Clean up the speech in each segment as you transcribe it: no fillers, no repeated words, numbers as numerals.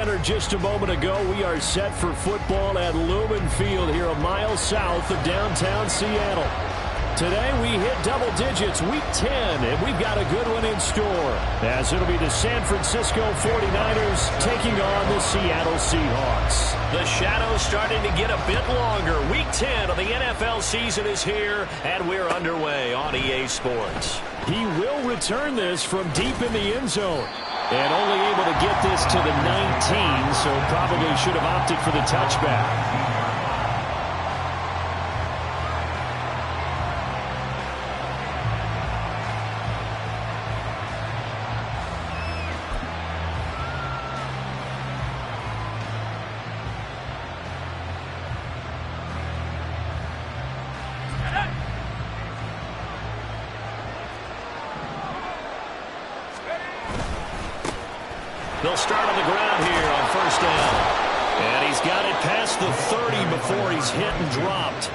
Just a moment ago, we are set for football at Lumen Field here a mile south of downtown Seattle. Today we hit double digits, week 10, and we've got a good one in store, as it'll be the San Francisco 49ers taking on the Seattle Seahawks. The shadow's starting to get a bit longer. Week 10 of the NFL season is here, and we're underway on EA Sports. He will return this from deep in the end zone. And only able to get this to the 19, so probably should have opted for the touchback. They'll start on the ground here on first down. And he's got it past the 30 before he's hit and dropped.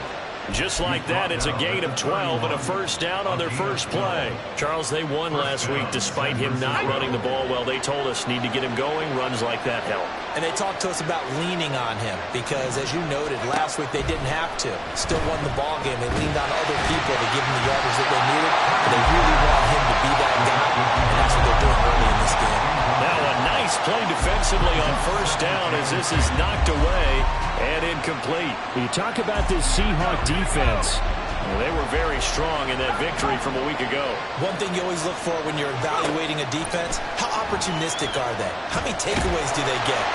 Just like that, it's a gain of 12 and a first down on their first play. Charles, they won last week despite him not running the ball well. They told us need to get him going. Runs like that help. And they talked to us about leaning on him because, as you noted, last week they didn't have to. Still won the ball game. They leaned on other people to give him the yardage that they needed. And they really want him to be that guy, and that's what they're doing early in this game. Now a nice play defensively on first down as this is knocked away and incomplete. You talk about this Seahawk defense. Well, they were very strong in that victory from a week ago. One thing you always look for when you're evaluating a defense, how opportunistic are they? How many takeaways do they get?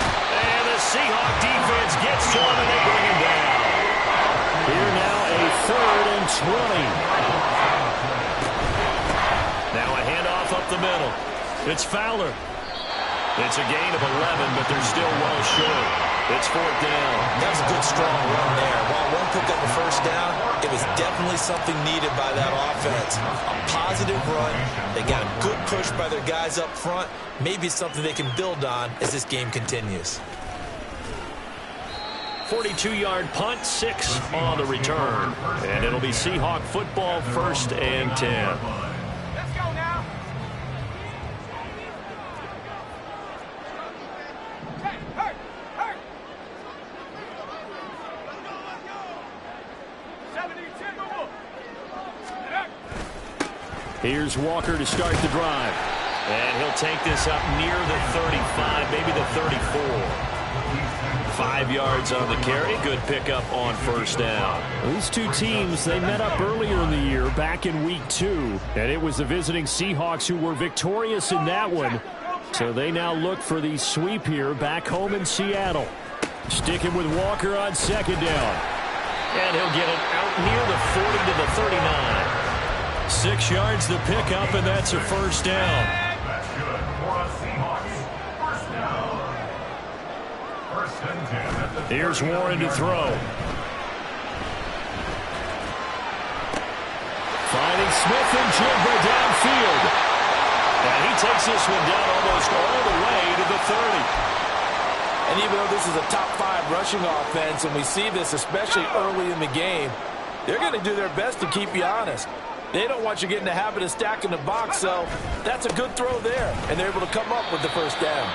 And the Seahawk defense gets to him and they bring him down. Here now a 3rd and 20. Now a handoff up the middle. It's Fowler. It's a gain of 11, but they're still well short. It's 4th down. That was a good, strong run there. While one picked up a first down, it was definitely something needed by that offense. A positive run. They got a good push by their guys up front. Maybe it's something they can build on as this game continues. 42-yard punt, 6 on the return. And it'll be Seahawk football, 1st and 10. Here's Walker to start the drive. And he'll take this up near the 35, maybe the 34. 5 yards on the carry. Good pickup on first down. These two teams, they met up earlier in the year, back in week 2. And it was the visiting Seahawks who were victorious in that one. So they now look for the sweep here back home in Seattle. Sticking with Walker on 2nd down. And he'll get it out near the 40 to the 39. 6 yards the pickup, and that's a first down. That's good for a Seahawks. First down. 1st and 10 at the Here's Warren to throw. Finding Smith and Jigba downfield. And he takes this one down almost all the way to the 30. And even though this is a top 5 rushing offense, and we see this especially early in the game, they're going to do their best to keep you honest. They don't want you getting the habit of stacking the box, so that's a good throw there. And they're able to come up with the first down.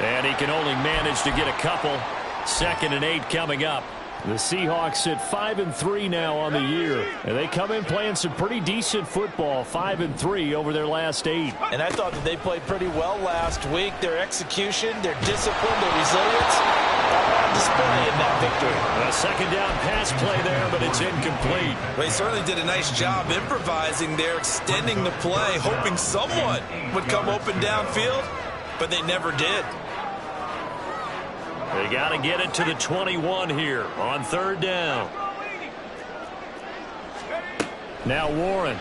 And he can only manage to get a couple. 2nd and 8 coming up. The Seahawks sit 5-3 now on the year. And they come in playing some pretty decent football, 5-3 over their last 8. And I thought that they played pretty well last week. Their execution, their discipline, their resilience, all on display in that victory. A 2nd down pass play there, but it's incomplete. Well, he certainly did a nice job improvising there, extending the play, hoping someone would come open downfield, but they never did. They got to get it to the 21 here on 3rd down. Now Warren.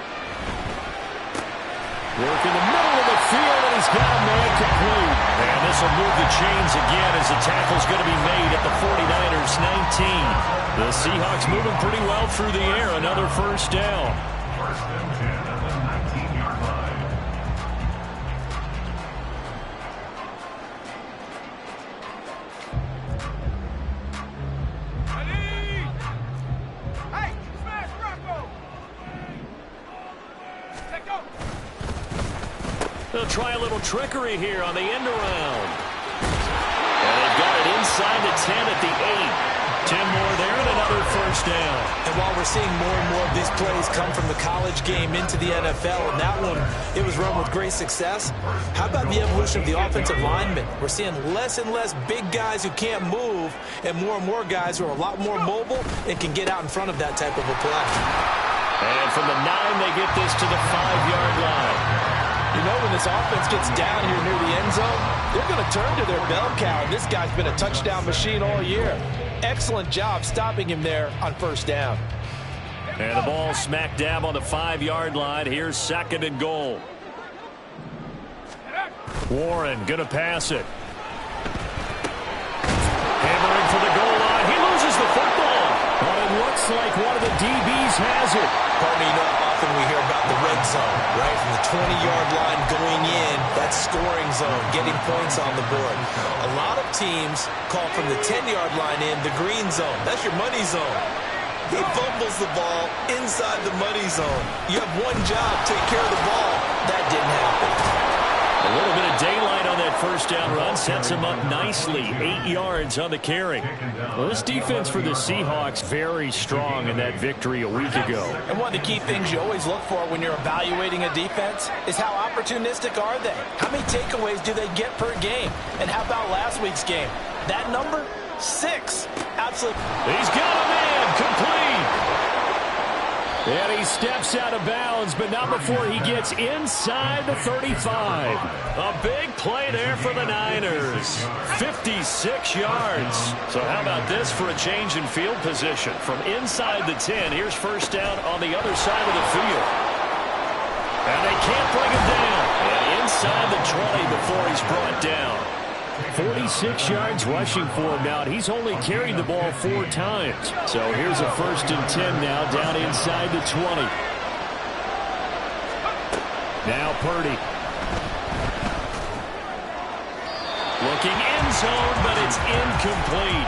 Work in the middle of the field, and he's got a man complete. And this will move the chains again as the tackle's going to be made at the 49ers 19. The Seahawks moving pretty well through the air. Another first down. 1st and 10 at the 19-yard line. They'll try a little trickery here on the end around. while we're seeing more and more of these plays come from the college game into the NFL, and that one, it was run with great success. How about the evolution of the offensive linemen? We're seeing less and less big guys who can't move and more guys who are a lot more mobile and can get out in front of that type of a play. And from the 9, they get this to the 5-yard line. You know, when this offense gets down here near the end zone, they're going to turn to their bell cow, and this guy's been a touchdown machine all year. Excellent job stopping him there on first down. And the ball smack dab on the 5-yard line. Here's 2nd and goal. Warren going to pass it. Hammering for the goal line. He loses the football. But it looks like one of the DBs has it. Partner, you know how often we hear about the red zone, right? From the 20-yard line going in, that's scoring zone, getting points on the board. A lot of teams call from the 10-yard line in the green zone. That's your money zone. He fumbles the ball inside the money zone. You have one job, take care of the ball. That didn't happen. A little bit of daylight on that first down run sets him up nicely. 8 yards on the carry. Well, this defense for the Seahawks very strong in that victory a week ago. And one of the key things you always look for when you're evaluating a defense is how opportunistic are they? How many takeaways do they get per game? And how about last week's game? That number? 6. Absolutely. He's got a man complete. And he steps out of bounds, but not before he gets inside the 35. A big play there for the Niners. 56 yards. So how about this for a change in field position? From inside the 10, here's first down on the other side of the field. And they can't bring him down. And inside the 20 before he's brought down. 46 yards rushing for him now. He's only carried the ball 4 times. So here's a 1st and 10 now down inside the 20. Now Purdy. Looking end zone, but it's incomplete.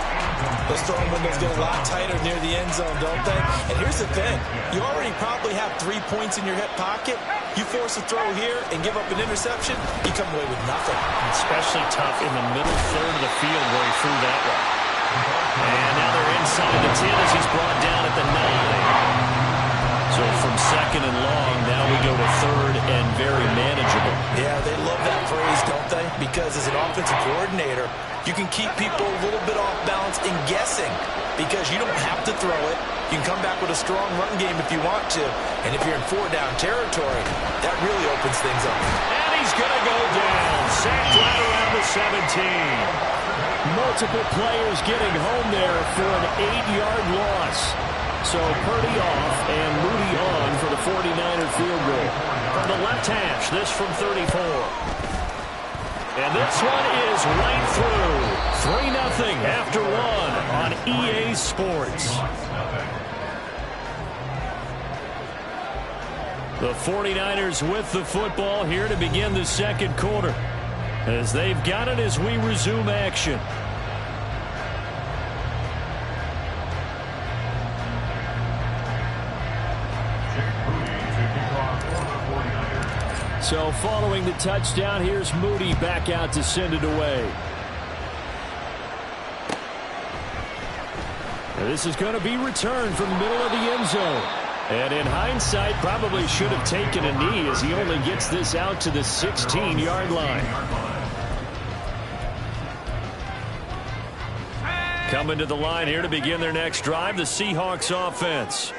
Those throwing windows get a lot tighter near the end zone, don't they? And here's the thing. You already probably have 3 points in your hip pocket. You force a throw here and give up an interception, you come away with nothing. Especially tough in the middle third of the field where he threw that one. And now they're inside the 10 as he's brought down at the 9. So from 2nd and long, now we go to 3rd and very manageable. Yeah, they love that phrase, don't they? Because as an offensive coordinator, you can keep people a little bit off balance and guessing because you don't have to throw it. You can come back with a strong run game if you want to. And if you're in 4-down territory, that really opens things up. And he's going to go down. Sacked right around the 17. Multiple players getting home there for an 8-yard loss. So Purdy off and Moody on for the 49er field goal. From the left hash, this from 34. And this one is right through. 3-0 after 1 on EA Sports. The 49ers with the football here to begin the 2nd quarter. As they've got it as we resume action. So following the touchdown, here's Moody back out to send it away. And this is going to be returned from the middle of the end zone. And in hindsight, probably should have taken a knee as he only gets this out to the 16-yard line. Coming to the line here to begin their next drive, the Seahawks offense.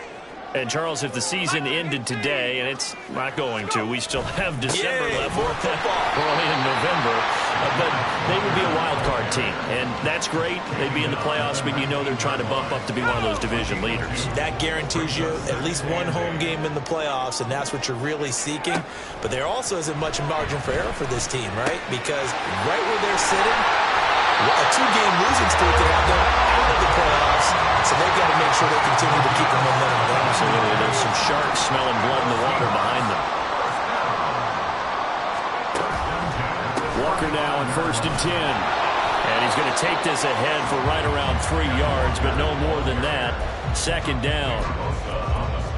And, Charles, if the season ended today, and it's not going to, we still have December left. We're early in November. But they would be a wild card team. And that's great. They'd be in the playoffs, but you know they're trying to bump up to be one of those division leaders. That guarantees you at least one home game in the playoffs, and that's what you're really seeking. But there also isn't much margin for error for this team, right? Because right where they're sitting, a 2-game losing streak can have them out of the playoffs. So they've got to make sure they continue to keep the momentum going. Absolutely. There's some sharks smelling blood in the water behind them. Walker now on 1st and 10. And he's going to take this ahead for right around 3 yards, but no more than that. 2nd down.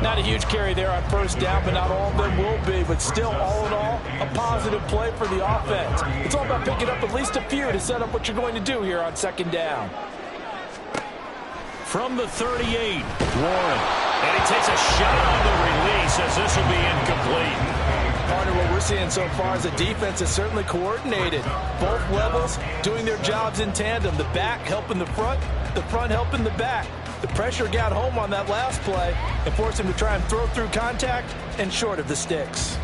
Not a huge carry there on first down, but not all of them will be. But still, all in all, a positive play for the offense. It's all about picking up at least a few to set up what you're going to do here on 2nd down. from the 38. Warren. And he takes a shot on the release as this will be incomplete. Partner, what we're seeing so far is the defense is certainly coordinated. Both levels doing their jobs in tandem. The back helping the front helping the back. The pressure got home on that last play and forced him to try and throw through contact and short of the sticks.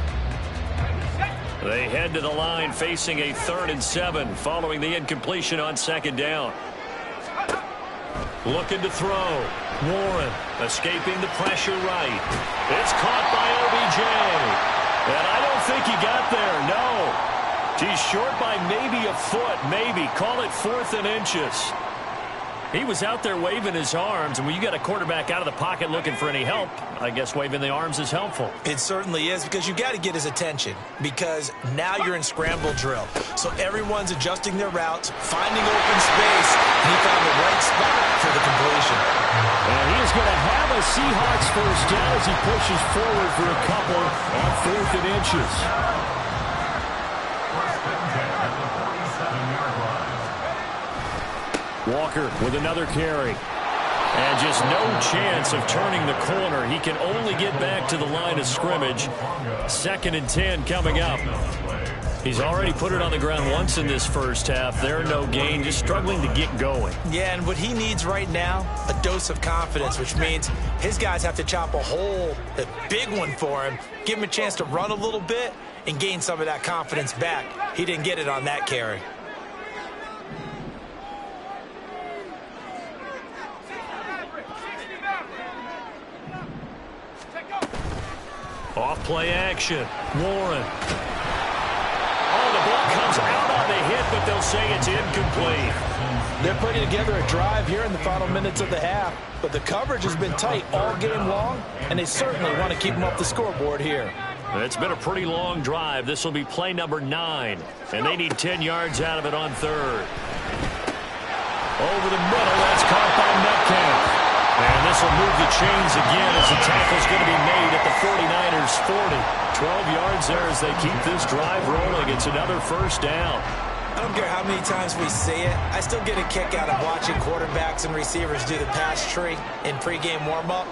They head to the line facing a 3rd and 7 following the incompletion on 2nd down. Looking to throw. Warren escaping the pressure right. It's caught by OBJ. And I don't think he got there, no. He's short by maybe a foot, maybe. Call it 4th and inches. He was out there waving his arms, and when you got a quarterback out of the pocket looking for any help, I guess waving the arms is helpful. It certainly is, because you got to get his attention, because now you're in scramble drill. So everyone's adjusting their routes, finding open space, and he found the right spot for the completion. And he is going to have a Seahawks first down as he pushes forward for a couple on 4th and inches. Walker with another carry. And just no chance of turning the corner. He can only get back to the line of scrimmage. 2nd and 10 coming up. He's already put it on the ground once in this first half. There, no gain, just struggling to get going. Yeah, and what he needs right now, a dose of confidence, which means his guys have to chop a big one for him, give him a chance to run a little bit and gain some of that confidence back. He didn't get it on that carry. Off play action. Warren. Oh, the ball comes out on the hit, but they'll say it's incomplete. They're putting together a drive here in the final minutes of the half, but the coverage has been tight all game long, and they certainly want to keep them off the scoreboard here. It's been a pretty long drive. This will be play number 9, and they need 10 yards out of it on 3rd. Over the middle, that's caught by Metcalf. And this will move the chains again as the tackle's going to be made at the 49ers 40. 12 yards there as they keep this drive rolling. It's another first down. I don't care how many times we see it. I still get a kick out of watching quarterbacks and receivers do the pass tree in pregame warm-up.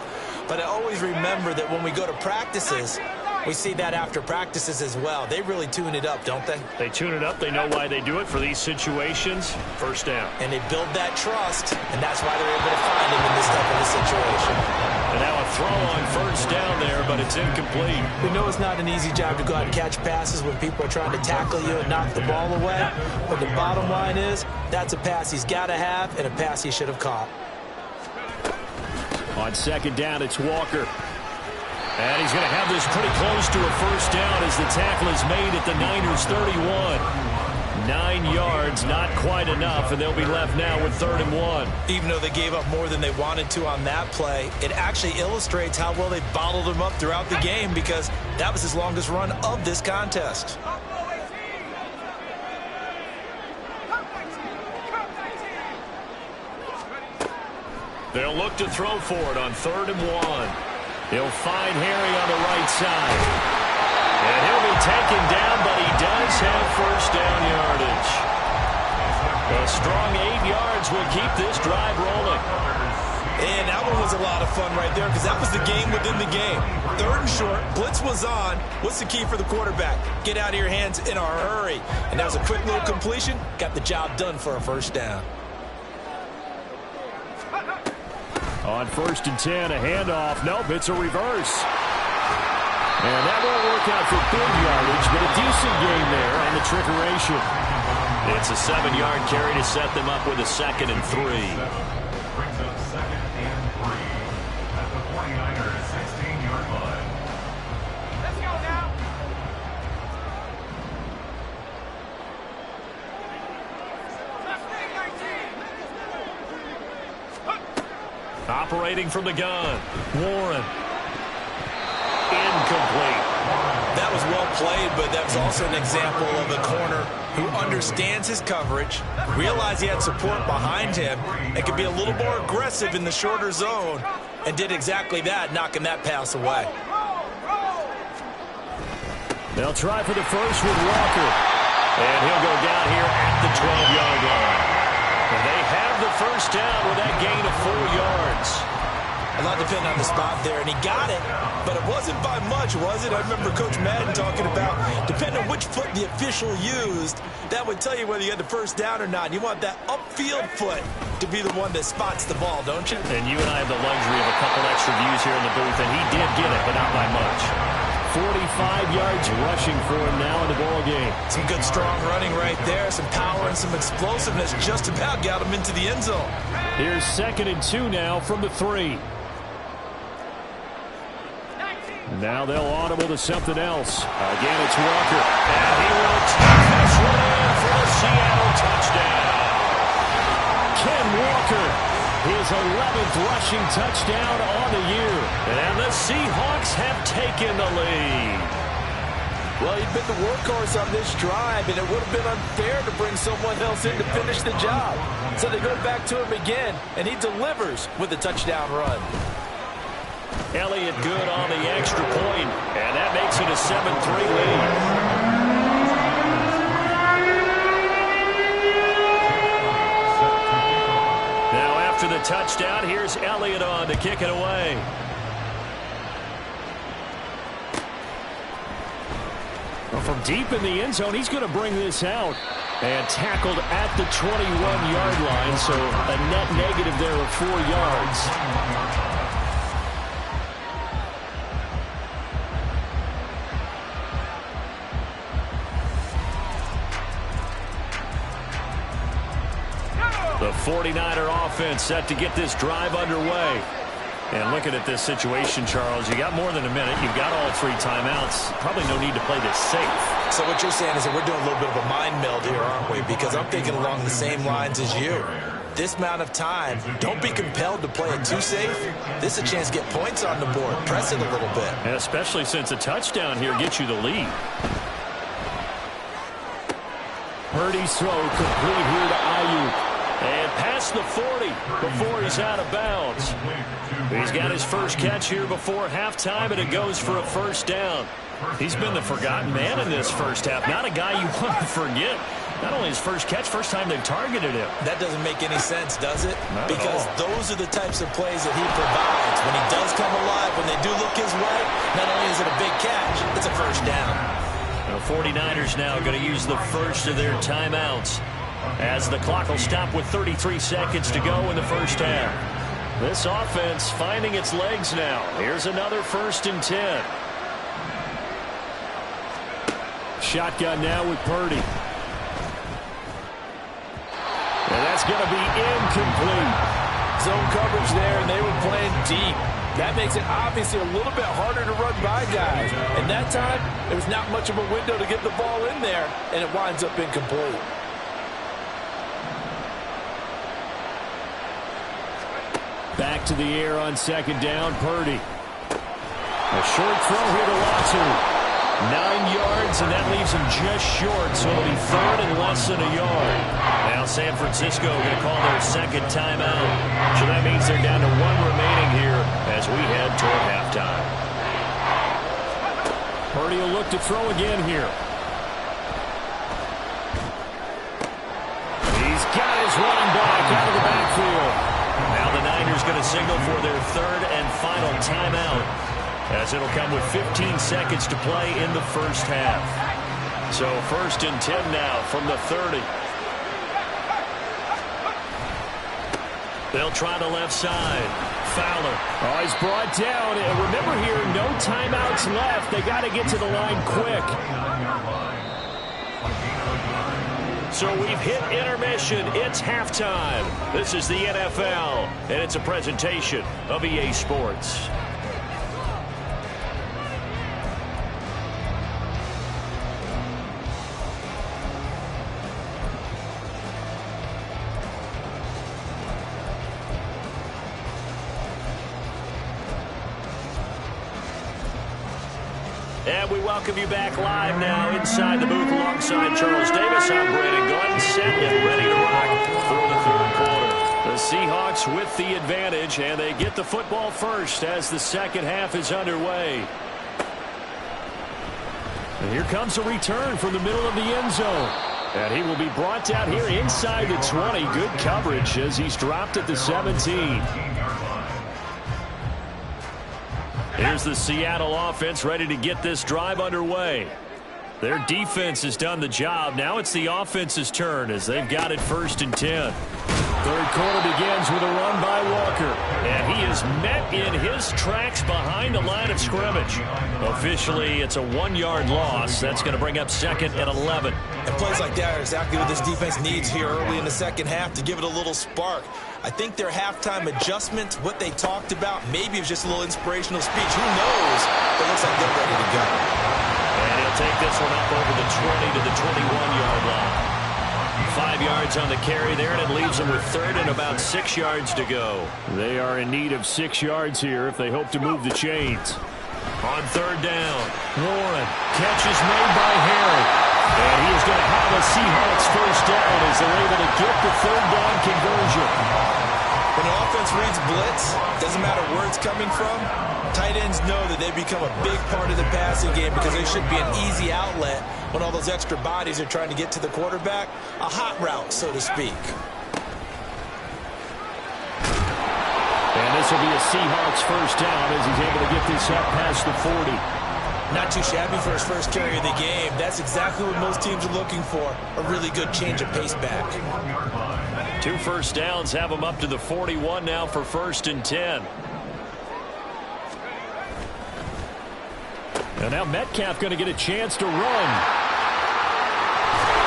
But I always remember that when we go to practices, we see that after practices as well. They really tune it up, don't they? They tune it up. They know why they do it for these situations. First down. And they build that trust, and that's why they're able to find him in this type of a situation. And now a throw on first down there, but it's incomplete. We know it's not an easy job to go out and catch passes when people are trying to tackle you and knock the ball away. But the bottom line is, that's a pass he's got to have and a pass he should have caught. On 2nd down, it's Walker. And he's going to have this pretty close to a first down as the tackle is made at the Niners 31. 9 yards, not quite enough, and they'll be left now with 3rd and 1. Even though they gave up more than they wanted to on that play, it actually illustrates how well they bottled him up throughout the game, because that was his longest run of this contest. They'll look to throw for it on 3rd and 1. He'll find Harry on the right side. And he'll be taken down, but he does have first down yardage. A strong 8 yards will keep this drive rolling. And that one was a lot of fun right there, because that was the game within the game. 3rd and short, blitz was on. What's the key for the quarterback? Get out of your hands in a hurry. And that was a quick little completion. Got the job done for a first down. On 1st and 10, a handoff. Nope, it's a reverse. And that won't work out for big yardage, but a decent gain there on the trickeration. It's a 7-yard carry to set them up with a 2nd and 3. Brings up 2nd and 3 at the 49ers 16-yard line. Let's go now. Operating from the gun. Warren. Incomplete. That was well played, but that was also an example of a corner who understands his coverage, realized he had support behind him, and could be a little more aggressive in the shorter zone, and did exactly that, knocking that pass away. They'll try for the first with Walker. And he'll go down here at the 12-yard line. And they have the first down with that gain of 4 yards. A lot depending on the spot there, and he got it, but it wasn't by much, was it? I remember Coach Madden talking about, depending on which foot the official used, that would tell you whether you had the first down or not. You want that upfield foot to be the one that spots the ball, don't you? And you and I have the luxury of a couple extra views here in the booth, and he did get it, but not by much. 45 yards rushing for him now in the ball game. Some good, strong running right there. Some power and some explosiveness just about got him into the end zone. Here's 2nd and 2 now from the 3. Now they'll audible to something else. Again, it's Walker. And he will take this one in for the Seattle touchdown. Ken Walker, his 11th rushing touchdown on the year. And the Seahawks have taken the lead. Well, he'd been the workhorse on this drive, and it would have been unfair to bring someone else in to finish the job. So they go back to him again, and he delivers with a touchdown run. Elliott good on the extra point, and that makes it a 7-3 lead. Now after the touchdown, here's Elliott on to kick it away. Well, from deep in the end zone, he's going to bring this out. And tackled at the 21-yard line, so a net negative there of 4 yards. The 49er offense set to get this drive underway. And looking at this situation, Charles, you got more than a minute. You've got all 3 timeouts. Probably no need to play this safe. So what you're saying is that we're doing a little bit of a mind meld here, aren't we? Because I'm thinking along the same lines as you. This amount of time, don't be compelled to play it too safe. This is a chance to get points on the board. Press it a little bit. And especially since a touchdown here gets you the lead. Purdy's throw complete here to Ayuk. And past the 40 before he's out of bounds. He's got his first catch here before halftime, and it goes for a first down. He's been the forgotten man in this first half. Not a guy you want to forget. Not only his first catch, first time they've targeted him. That doesn't make any sense, does it? Not because those are the types of plays that he provides. When he does come alive, when they do look his way, not only is it a big catch, it's a first down. The 49ers now going to use the first of their timeouts, as the clock will stop with 33 seconds to go in the first half. This offense finding its legs now. Here's another 1st and 10. Shotgun now with Purdy. And that's going to be incomplete. Zone coverage there, and they were playing deep. That makes it obviously a little bit harder to run by guys. And that time, there was not much of a window to get the ball in there, and it winds up incomplete. Back to the air on 2nd down, Purdy. A short throw here to Watson. 9 yards, and that leaves him just short, so it'll be 3rd and less than a yard. Now San Francisco going to call their 2nd timeout. So that means they're down to 1 remaining here as we head toward halftime. Purdy will look to throw again here. He's got his running back out of the backfield. Now the Niners going to signal for their 3rd and final timeout, as it'll come with 15 seconds to play in the first half. So 1st and 10 now from the 30. They'll try the left side. Fowler. Oh, he's brought down. And remember here, no timeouts left. They got to get to the line quick. So we've hit intermission. It's halftime. This is the NFL, and it's a presentation of EA Sports. And we welcome you back live now inside the booth alongside Charles Davis. I'm Brandon Gordon, set and ready to rock for the 3rd quarter. The Seahawks with the advantage, and they get the football first as the 2nd half is underway. And here comes a return from the middle of the end zone. And he will be brought down here inside the 20. Good coverage as he's dropped at the 17. Here's the Seattle offense ready to get this drive underway. Their defense has done the job. Now it's the offense's turn as they've got it 1st and 10. Third quarter begins with a run by Walker. And he is met in his tracks behind the line of scrimmage. Officially, it's a 1-yard loss. That's going to bring up 2nd and 11. And plays like that are exactly what this defense needs here early in the second half to give it a little spark. I think their halftime adjustments, what they talked about, maybe it was just a little inspirational speech. Who knows? It looks like they're ready to go. And he'll take this one up over the 20 to the 21-yard line. 5 yards on the carry there, and it leaves them with 3rd and about 6 yards to go. They are in need of 6 yards here if they hope to move the chains. On 3rd down, Warren, catch is made by Harry. And he is going to have a Seahawks 1st down as they're able to get the 3rd down conversion. When an offense reads blitz, doesn't matter where it's coming from, tight ends know that they become a big part of the passing game because they should be an easy outlet when all those extra bodies are trying to get to the quarterback. A hot route, so to speak. And this will be a Seahawks 1st down as he's able to get this up past the 40. Not too shabby for his first carry of the game. That's exactly what most teams are looking for, a really good change of pace back. 2 first downs have him up to the 41 now for 1st and 10. And now Metcalf going to get a chance to run.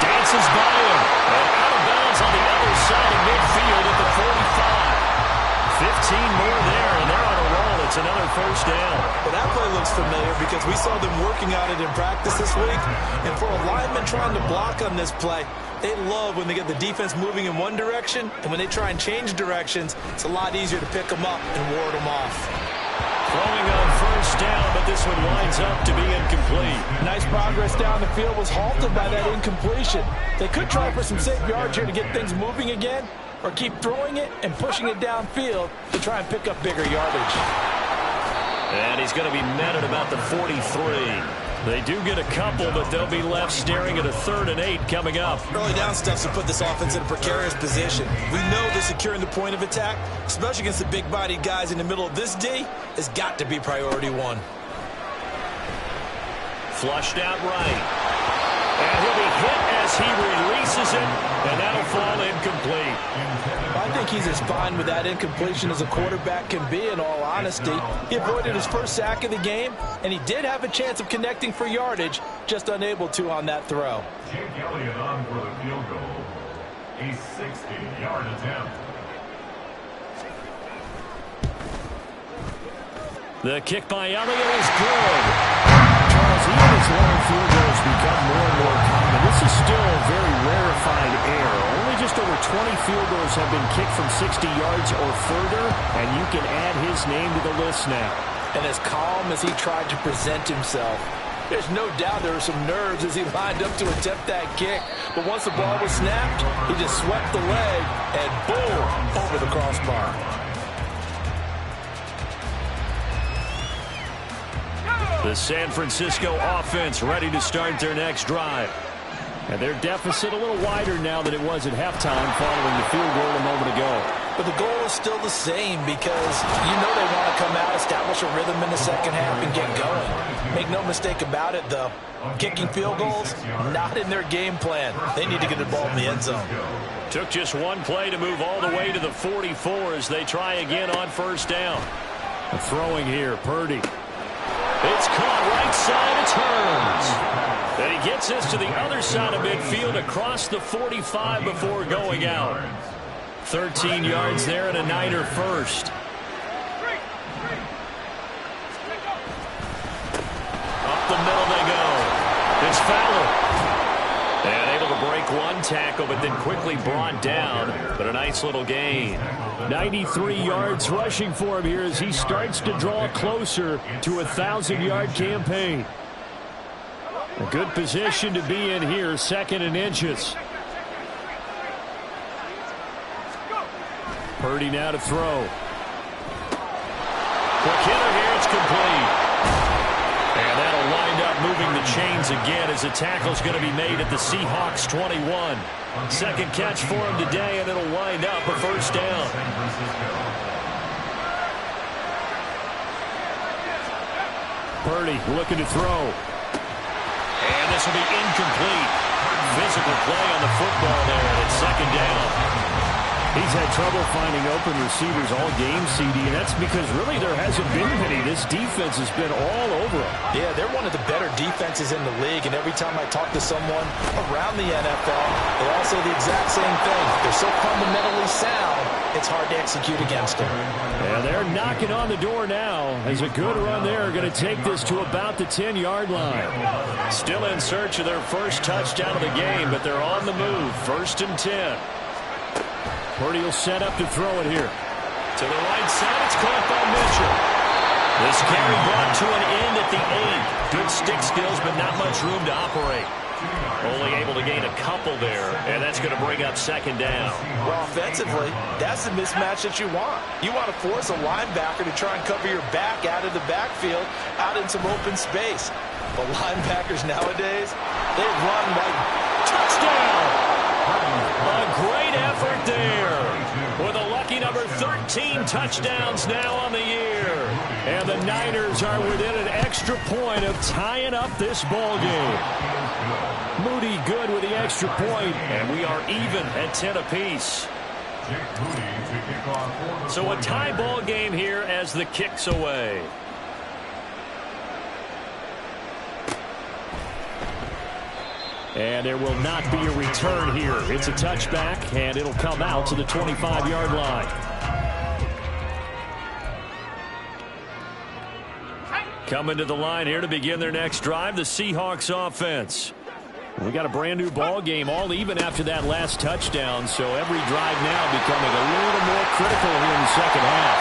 Dances by him. And out of bounds on the other side of midfield at the 45. 15 more there, and they're on a roll. It's another 1st down. Well, that play looks familiar because we saw them working on it in practice this week. And for a lineman trying to block on this play, they love when they get the defense moving in one direction. And when they try and change directions, it's a lot easier to pick them up and ward them off. Throwing on 1st down, but this one winds up to be incomplete. Nice progress down the field was halted by that incompletion. They could try for some safe yards here to get things moving again, or keep throwing it and pushing it downfield to try and pick up bigger yardage. And he's going to be met at about the 43. They do get a couple, but they'll be left staring at a 3rd and 8 coming up. Early down stuff to put this offense in a precarious position. We know that securing the point of attack, especially against the big-bodied guys in the middle of this D, has got to be priority 1. Flushed out right. And he'll be hit as he releases it, and that'll fall incomplete. I think he's as fine with that incompletion as a quarterback can be, in all honesty. He avoided his first sack of the game, and he did have a chance of connecting for yardage, just unable to on that throw. Jake Elliott on for the field goal. A 60-yard attempt. The kick by Elliott is good. Charles, even as long field goals become more and more common, this is still a very rarefied error. Only just over 20 field goals have been kicked from 60 yards or further, and you can add his name to the list now. And as calm as he tried to present himself, there's no doubt there were some nerves as he lined up to attempt that kick. But once the ball was snapped, he just swept the leg and boom, over the crossbar. The San Francisco offense ready to start their next drive. And their deficit a little wider now than it was at halftime following the field goal a moment ago. But the goal is still the same because you know they want to come out, establish a rhythm in the second half, and get going. Make no mistake about it, though. Kicking field goals, not in their game plan. They need to get the ball in the end zone. Took just one play to move all the way to the 44 as they try again on 1st down. A throwing here, Purdy. It's caught right side, it turns. And he gets this to the other side of midfield across the 45 before going out. 13 yards there and a Niner 1st. Up the middle they go. It's Fowler. And able to break one tackle, but then quickly brought down. But a nice little gain. 93 yards rushing for him here as he starts to draw closer to a 1,000-yard campaign. A good position to be in here, 2nd and inches. Purdy now to throw. Quick hitter here, it's complete. And that'll wind up moving the chains again as the tackle's going to be made at the Seahawks 21. Second catch for him today, and it'll wind up a 1st down. Purdy looking to throw. And this will be incomplete. Physical play on the football there, and it's second down. He's had trouble finding open receivers all game, CD, and that's because really there hasn't been many. This defense has been all over him. Yeah, they're one of the better defenses in the league, and every time I talk to someone around the NFL, they all say the exact same thing. They're so fundamentally sound, it's hard to execute against them. And they're knocking on the door now as a good run there. Going to take this to about the 10-yard line. Still in search of their first touchdown of the game, but they're on the move. 1st and 10. Purdy will set up to throw it here. To the right side, it's caught by Mitchell. This carry brought to an end at the 8. Good stick skills, but not much room to operate. Only able to gain a couple there, and that's going to bring up second down. Well, offensively, that's the mismatch that you want. You want to force a linebacker to try and cover your back out of the backfield, out in some open space. But linebackers nowadays, they run like touchdown. A great effort there with a lucky number 13 touchdowns now on the year. And the Niners are within an extra point of tying up this ball game. Moody good with the extra point, and we are even at 10 apiece. So a tie ball game here as the kick's away. And there will not be a return here. It's a touchback, and it'll come out to the 25-yard line. Coming to the line here to begin their next drive, the Seahawks offense. We got a brand new ball game, all even after that last touchdown, so every drive now becoming a little more critical here in the second half.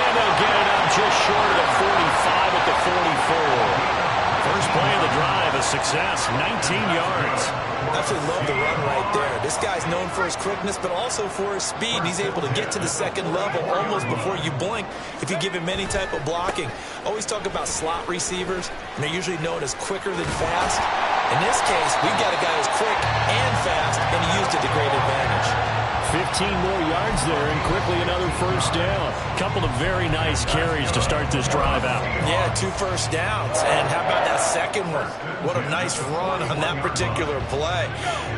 And they'll get it up just short of the 45 at the 44. First play of the drive, a success, 19 yards. Absolutely love the run right there. This guy's known for his quickness, but also for his speed. He's able to get to the second level almost before you blink if you give him any type of blocking. Always talk about slot receivers, and they're usually known as quicker than fast. In this case, we've got a guy who's quick and fast, and he used it to great advantage. 15 more yards there, and quickly another first down. Couple of very nice carries to start this drive out. Yeah, 2 first downs. And how about that second one? What a nice run on that particular play.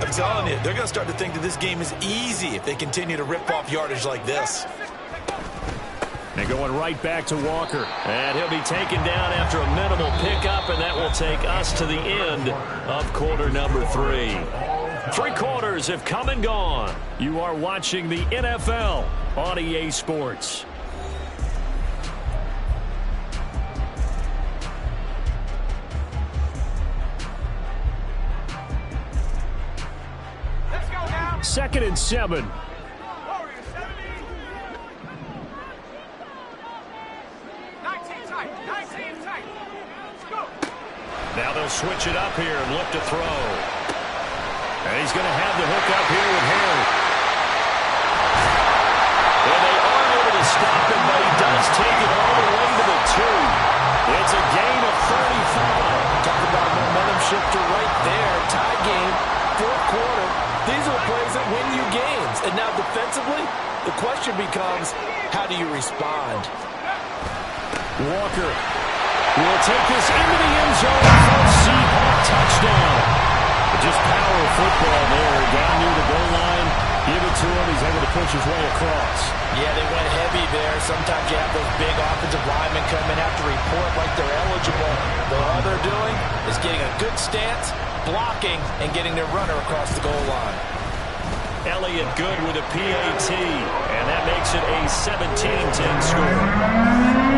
I'm telling you, they're going to start to think that this game is easy if they continue to rip off yardage like this. They're going right back to Walker. And he'll be taken down after a minimal pickup, and that will take us to the end of quarter number 3. 3 quarters have come and gone. You are watching the NFL on EA Sports. Let's go now. 2nd and 7. Warriors 70. 19 tight. 19 tight. Let's go. Now they'll switch it up here and look to throw. And he's going to have the hook up here with Harry. And they aren't able to stop him, but he does take it all the way to the 2. It's a gain of 35. Talk about a momentum shifter right there. Tie game, 4th quarter. These are the plays that win you games. And now defensively, the question becomes, how do you respond? Walker will take this into the end zone for a Seahawk touchdown. Just power football there, down near the goal line. Give it to him. He's able to push his way across. Yeah, they went heavy there. Sometimes you have those big offensive linemen come in, have to report like they're eligible. But all they're doing is getting a good stance, blocking, and getting their runner across the goal line. Elliott good with a PAT, and that makes it a 17-10 score.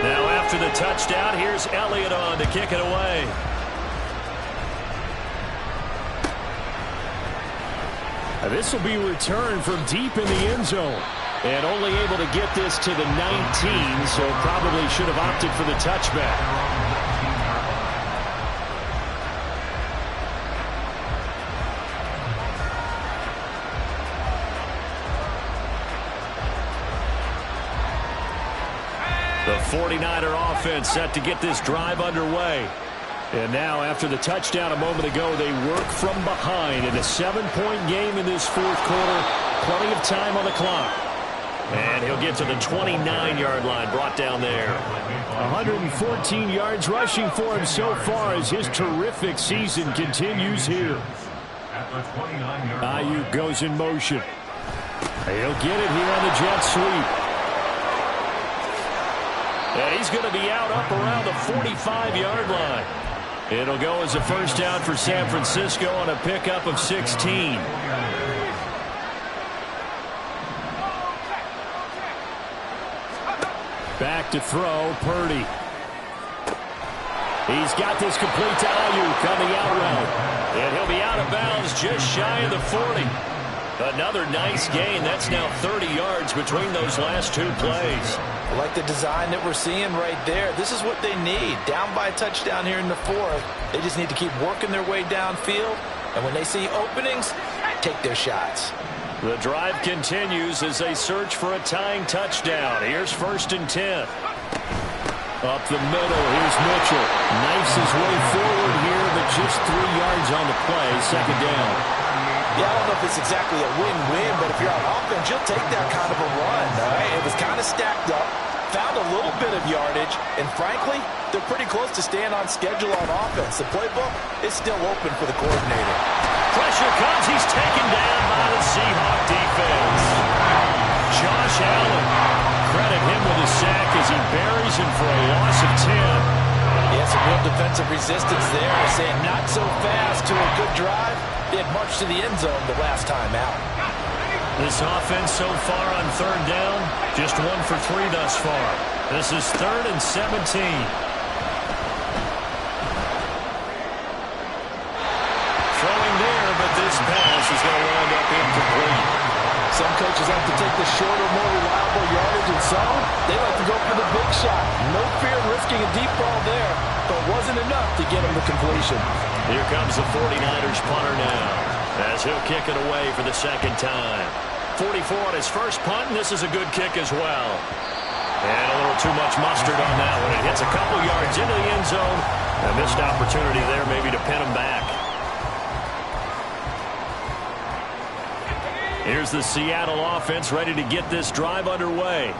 Now after the touchdown, here's Elliott on to kick it away. This will be returned from deep in the end zone. And only able to get this to the 19, so probably should have opted for the touchback. The 49er offense set to get this drive underway. And now, after the touchdown a moment ago, they work from behind in a 7-point game in this 4th quarter. Plenty of time on the clock. And he'll get to the 29-yard line, brought down there. 114 yards rushing for him so far as his terrific season continues here. Ayuk goes in motion. He'll get it here on the jet sweep. And he's going to be out up around the 45-yard line. It'll go as a first down for San Francisco on a pickup of 16. Back to throw, Purdy. He's got this complete to Ayuk on the out route. And he'll be out of bounds just shy of the 40. Another nice gain. That's now 30 yards between those last two plays. I like the design that we're seeing right there. This is what they need. Down by a touchdown here in the fourth. They just need to keep working their way downfield. And when they see openings, take their shots. The drive continues as they search for a tying touchdown. Here's 1st and 10. Up the middle, here's Mitchell. Knifes his way forward here, but just 3 yards on the play. 2nd down. Yeah, I don't know if it's exactly a win-win, but if you're on offense, you'll take that kind of a run. All right? It was kind of stacked up, found a little bit of yardage, and frankly, they're pretty close to staying on schedule on offense. The playbook is still open for the coordinator. Pressure comes. He's taken down by the Seahawk defense. Josh Allen. Credit him with a sack as he buries him for a loss of 10. Yeah, some real defensive resistance there. Saying not so fast to a good drive. They had marched to the end zone the last time out. This offense so far on 3rd down, just 1 for 3 thus far. This is 3rd and 17. Throwing there, but this pass is going to wind up incomplete. Some coaches like to take the shorter, more reliable yardage, and some, they like to go for the big shot. No fear of risking a deep ball there, but wasn't enough to get him to completion. Here comes the 49ers punter now, as he'll kick it away for the 2nd time. 44 on his first punt, and this is a good kick as well. And a little too much mustard on that one. It hits a couple yards into the end zone. A missed opportunity there maybe to pin him back. Here's the Seattle offense ready to get this drive underway.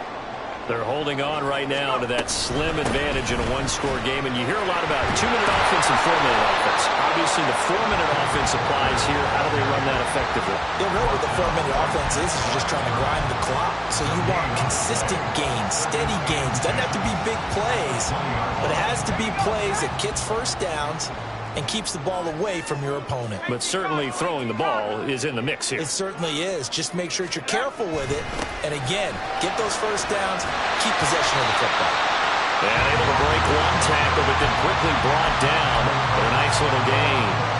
They're holding on right now to that slim advantage in a one-score game, and you hear a lot about 2-minute offense and 4-minute offense. Obviously, the 4-minute offense applies here. How do they run that effectively? You know what the 4-minute offense is you're just trying to grind the clock. So you want consistent gains, steady gains. Doesn't have to be big plays, but it has to be plays that gets first downs and keeps the ball away from your opponent. But certainly throwing the ball is in the mix here. It certainly is. Just make sure that you're careful with it. And again, get those first downs, keep possession of the football. And able to break one tackle, but then quickly brought down for a nice little gain.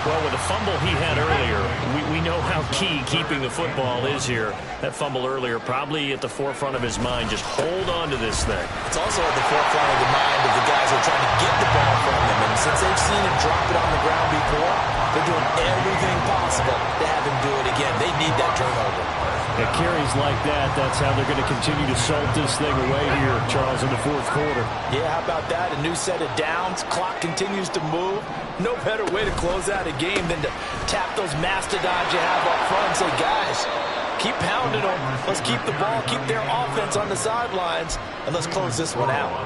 Well, with the fumble he had earlier, we know how key keeping the football is here. That fumble earlier probably at the forefront of his mind. Just hold on to this thing. It's also at the forefront of the mind of the guys who are trying to get the ball from him. And since they've seen him drop it on the ground before, they're doing everything possible to have him do it again. They need that turnover. At carries like that, that's how they're going to continue to salt this thing away here, Charles, in the 4th quarter. Yeah, how about that? A new set of downs. Clock continues to move. No better way to close out a game than to tap those mastodons you have up front and say, guys, keep pounding them. Let's keep the ball, keep their offense on the sidelines, and let's close this one out.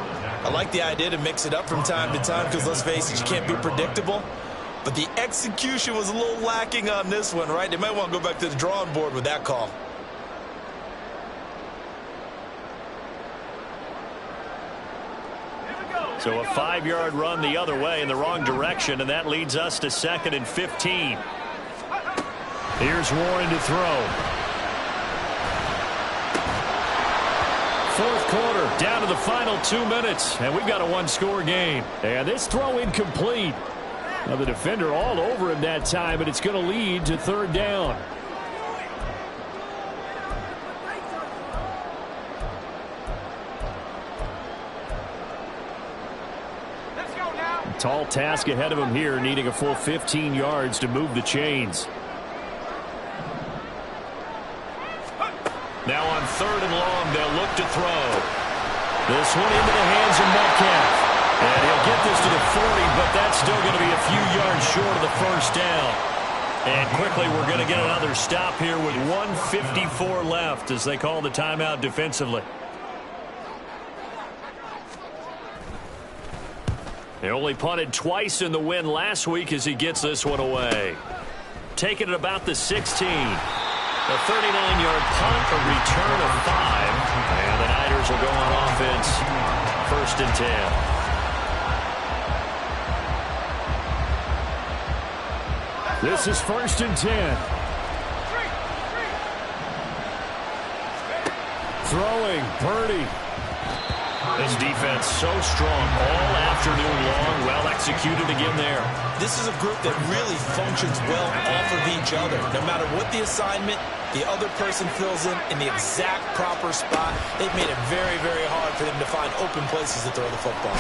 I like the idea to mix it up from time to time because, let's face it, you can't be predictable. But the execution was a little lacking on this one, right? They might want to go back to the drawing board with that call. So a 5-yard run the other way in the wrong direction, and that leads us to 2nd and 15. Here's Warren to throw. 4th quarter, down to the final 2 minutes, and we've got a one-score game. And this throw incomplete. Now the defender all over him that time, but it's going to lead to 3rd down. Tall task ahead of him here, needing a full 15 yards to move the chains. Now on 3rd and long, they'll look to throw. This one into the hands of Metcalf. And he'll get this to the 40, but that's still going to be a few yards short of the first down. And quickly, we're going to get another stop here with 1:54 left as they call the timeout defensively. They only punted twice in the win last week as he gets this one away. Taking it about the 16. A 39-yard punt, a return of 5. And the Niners will go on offense, 1st and 10. This is 1st and 10. Throwing, Purdy. This defense so strong all afternoon long. Well executed again there. This is a group that really functions well off of each other. No matter what the assignment, the other person fills in the exact proper spot. They've made it very, very hard for them to find open places to throw the football.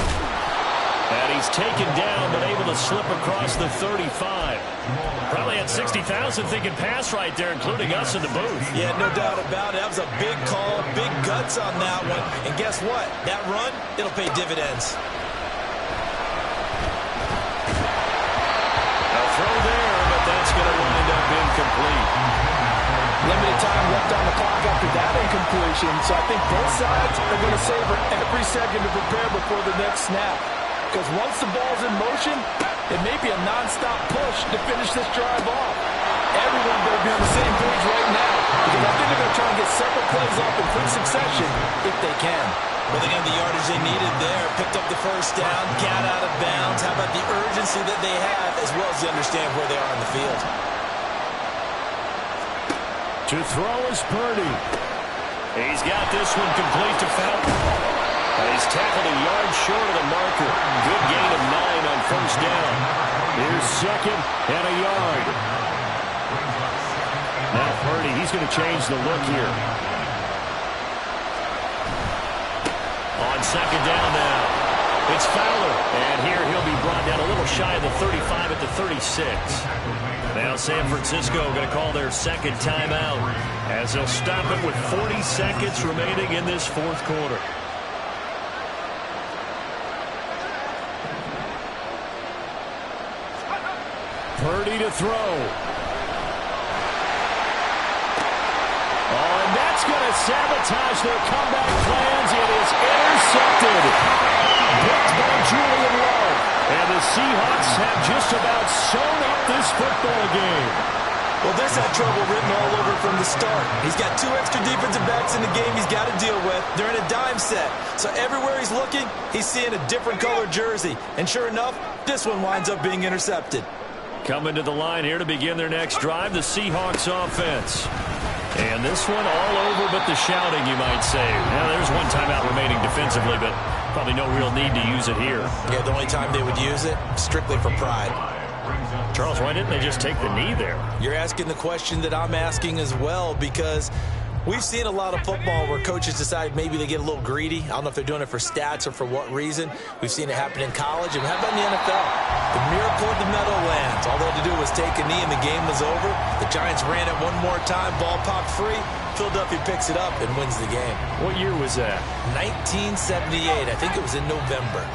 And he's taken down, but able to slip across the 35. Probably had 60,000 thinking pass right there, including us in the booth. Yeah, no doubt about it. That was a big call, big guts on that one. And guess what? That run, it'll pay dividends. A throw there, but that's going to wind up incomplete. Limited time left on the clock after that incompletion, so I think both sides are going to savor every second to prepare before the next snap. Because once the ball's in motion, it may be a nonstop push to finish this drive off. Everyone better be on the same page right now, because I think they're going to try and get several plays off in quick succession if they can. Well, they got the yardage they needed there. Picked up the first down, got out of bounds. How about the urgency that they have, as well as they understand where they are on the field? To throw is Purdy. He's got this one complete to Fountain. He's tackled a yard short of the marker. Good gain of 9 on 1st down. Here's 2nd and a yard. Now Purdy, he's going to change the look here. On 2nd down now. It's Fowler. And here he'll be brought down a little shy of the 35 at the 36. Now San Francisco going to call their 2nd timeout as they'll stop it with 40 seconds remaining in this 4th quarter. Purdy to throw. Oh, and that's going to sabotage their comeback plans. It is intercepted. Picked by Julian Love. And the Seahawks have just about sewn up this football game. Well, this had trouble written all over from the start. He's got 2 extra defensive backs in the game he's got to deal with. They're in a dime set. So everywhere he's looking, he's seeing a different colored jersey. And sure enough, this one winds up being intercepted. Coming to the line here to begin their next drive, the Seahawks offense. And this one all over but the shouting, you might say. Now, there's one timeout remaining defensively, but probably no real need to use it here. Yeah, the only time they would use it, strictly for pride. Charles, why didn't they just take the knee there? You're asking the question that I'm asking as well, because we've seen a lot of football where coaches decide maybe they get a little greedy. I don't know if they're doing it for stats or for what reason. We've seen it happen in college, and how about in the NFL? The miracle of the Meadowlands. All they had to do was take a knee, and the game was over. The Giants ran it one more time. Ball popped free. Philadelphia picks it up and wins the game. What year was that? 1978. I think it was in November.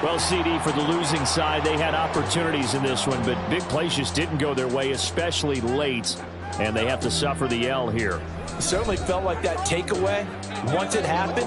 Well, CD, for the losing side, they had opportunities in this one, but big plays just didn't go their way, especially late, and they have to suffer the L here. It certainly felt like that takeaway, once it happened,